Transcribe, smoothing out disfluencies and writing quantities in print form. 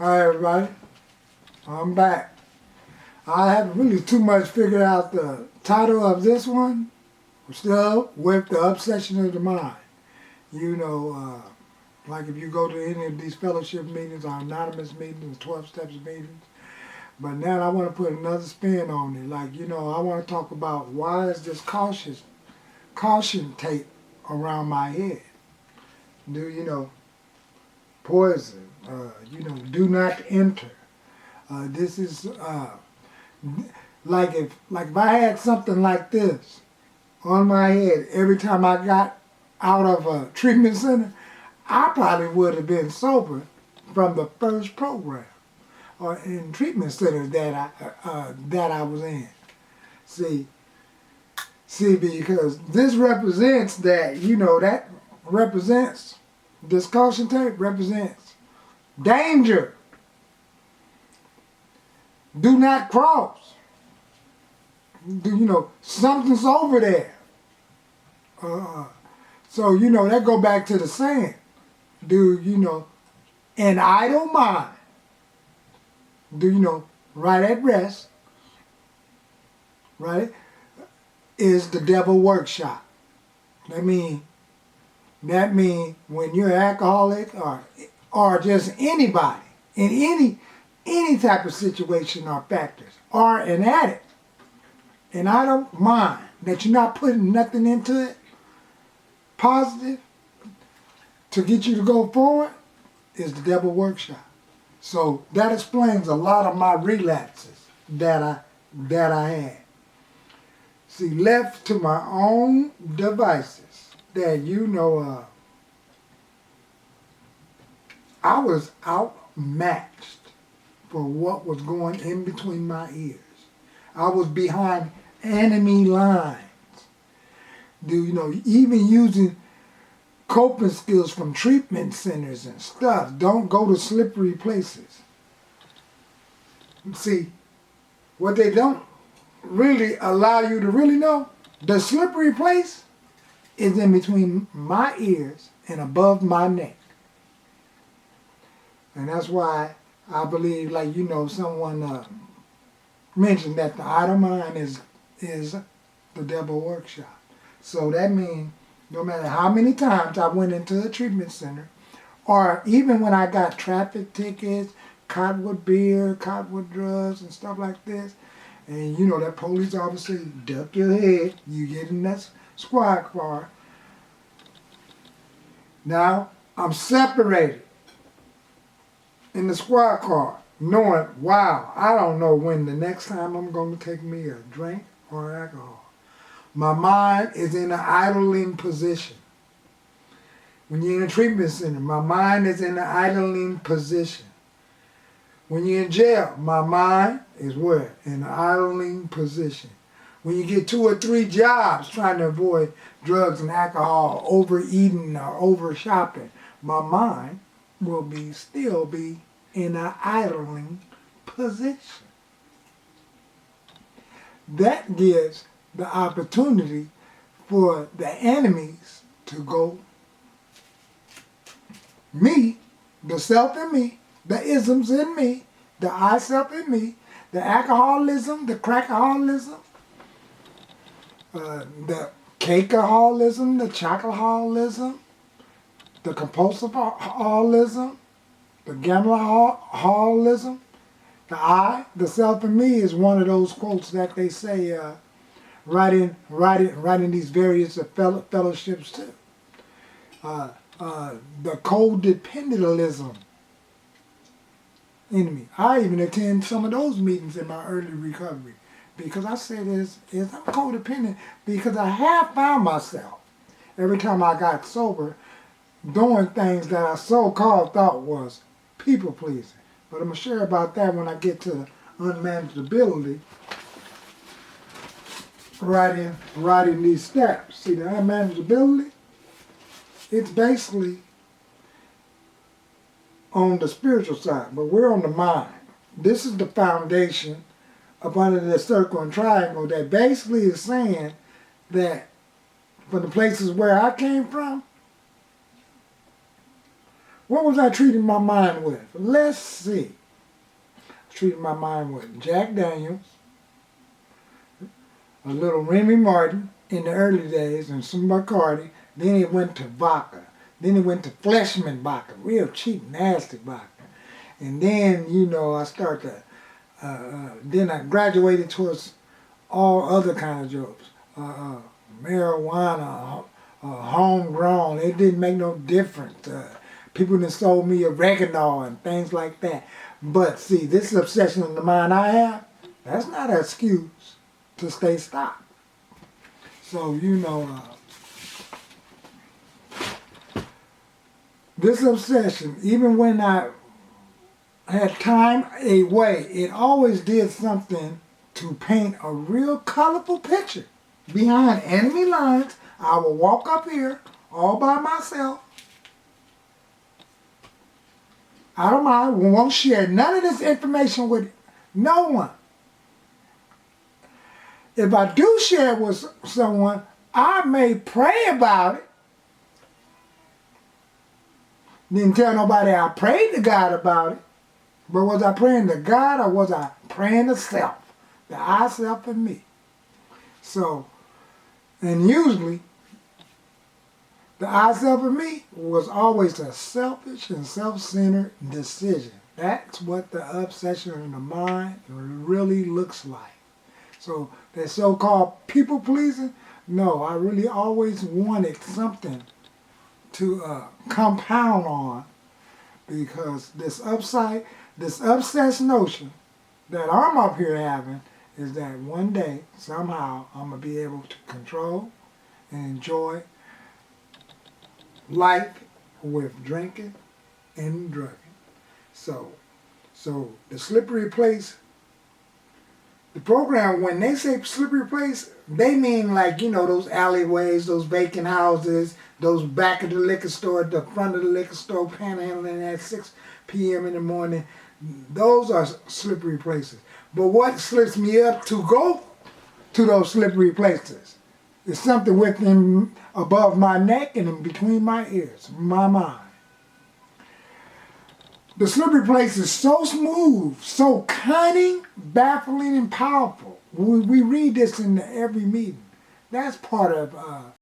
Hi everybody, I'm back. I haven't really too much figured out the title of this one. We're still with the obsession of the mind. You know, like if you go to any of these fellowship meetings or anonymous meetings, 12 steps meetings. But now I want to put another spin on it. Like, you know, I want to talk about why is this caution tape around my head? Poison, do not enter. This is like if I had something like this on my head every time I got out of a treatment center, I probably would have been sober from the first program or in treatment center that I was in. See, because this represents that, this caution tape represents danger. Do not cross. Something's over there. So that go back to the saying. An idle mind. Right at rest, right, is the devil workshop. That mean when you're an alcoholic or just anybody in any type of situation or factors, or an addict, and I don't mind that you're not putting nothing into it positive to get you to go forward, is the devil workshop. So that explains a lot of my relapses that I had. See, left to my own devices, that I was outmatched for what was going in between my ears. I was behind enemy lines. Even using coping skills from treatment centers and stuff. Don't go to slippery places. See, what they don't really allow you to really know, the slippery place is in between my ears and above my neck. And that's why I believe, someone mentioned that the idle mind is the devil workshop. So that means no matter how many times I went into a treatment center, or even when I got traffic tickets, caught with beer, caught with drugs and stuff like this, and that police officer, duck your head, you get in that squad car. Now I'm separated in the squad car, knowing, wow, I don't know when the next time I'm going to take me a drink or alcohol. My mind is in an idling position. When you're in a treatment center, my mind is in an idling position. When you're in jail, my mind is where? In an idling position. When you get 2 or 3 jobs trying to avoid drugs and alcohol, overeating or over shopping, my mind will still be in an idling position. That gives the opportunity for the enemies to go. Me, the self in me, the isms in me, the I self in me, the alcoholism, the crackaholism, the cakeaholism, the chocolaholism, the compulsiveholism, the gambleholism. The I, the self in me, is one of those quotes that they say right in these various fellowships too. The codependentism in me. I even attend some of those meetings in my early recovery because I said I'm codependent because I have found myself every time I got sober doing things that I so-called thought was people pleasing. But I'm going to share about that when I get to the unmanageability. Writing these steps. See, the unmanageability, it's basically on the spiritual side, but we're on the mind. This is the foundation up under the circle and triangle that basically is saying that from the places where I came from, What was I treating my mind with? Let's see. Treating my mind with Jack Daniels, a little Remy Martin in the early days, and some Bacardi. Then it went to vodka. Then it went to Fleshman vodka, real cheap, nasty vodka. And then, I started then I graduated towards all other kind of drugs. Marijuana, homegrown, it didn't make no difference. People that sold me oregano and things like that. But see, this obsession in the mind I have, that's not an excuse to stay stopped. So, this obsession, even when I had time away, it always did something to paint a real colorful picture. Behind enemy lines, I will walk up here all by myself. I don't mind, won't share none of this information with no one. If I do share it with someone, I may pray about it. Didn't tell nobody I prayed to God about it. But was I praying to God or was I praying to self? The I, self, and me. So, and usually, the I, self, and me was always a selfish and self-centered decision. That's what the obsession in the mind really looks like. So, that so-called people-pleasing, no, I really always wanted something to compound on, because this obsessed notion that I'm up here having is that one day, somehow, I'm going to be able to control and enjoy life with drinking and drugging. So the slippery place, the program, when they say slippery place, they mean like, those alleyways, those vacant houses, those back of the liquor store, the front of the liquor store, panhandling at 6 p.m. in the morning. Those are slippery places. But what slips me up to go to those slippery places is something within, above my neck and in between my ears, my mind. The slippery place is so smooth, so cunning, baffling, and powerful. We read this in every meeting. That's part of